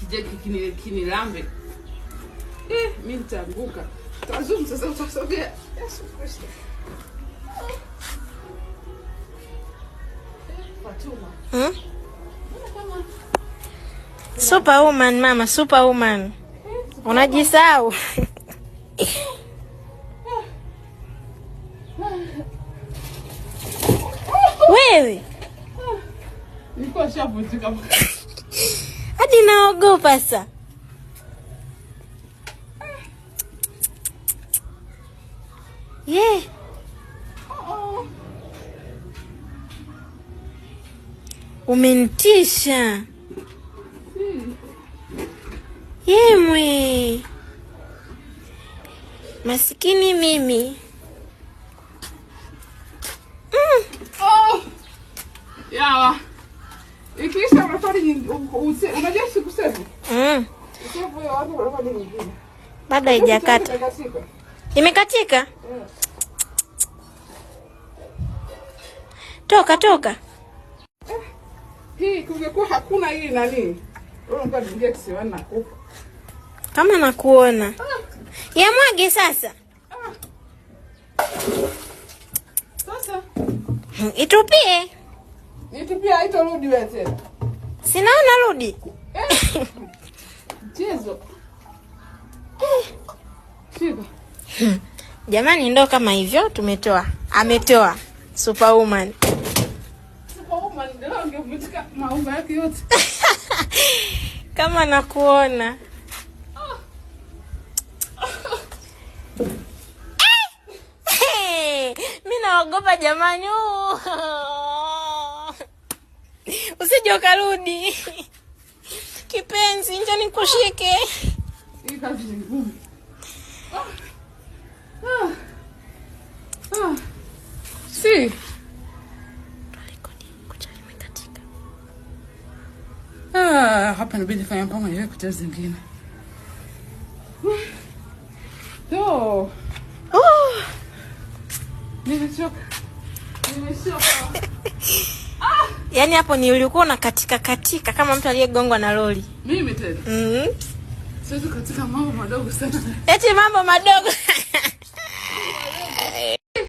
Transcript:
Kisije kinilambe. Mimi nitaanguka. Tazum sasa utasogea. Yesu Kristo. Fatuma. Superwoman mama, superwoman. Unajisahau. Wewe. Niko shavutika. Hadi naogopa sasa. Umenitisha. Yemwe. Masikini mimi. Yawa. Ikisha unafanya unajua siku sevu? Sevu ya watu wanafanya nyingine. Bado haijakata. Imekatika? Toka. Hii kungekuwa hakuna hii nani? Wewe ungekuwa ingeksi wana kufa. Kama nakuona. Ya mwage sasa. Sasa. Itupie. Nitupie haitorudi wewe tena. Sinaona rudi. Chezo. Shika. Jamani ndo kama hivyo tumetoa. Ametoa. Superwoman. Superwoman ndio angevutika maunga yake yote. Kama nakuona. Mimi naogopa jamani. Usije ukarudi. Kipenzi, njoo nikushike. Hii kazi ni ngumu. Si. Hapa inabidi fanya mpango niwe kutia zingine. Nimechoka. Yaani hapo ni ulikuwa na katika kama mtu aliyegongwa na lori. Mimi tena. Mhm. Sasa katika mambo madogo sana. Eti mambo madogo.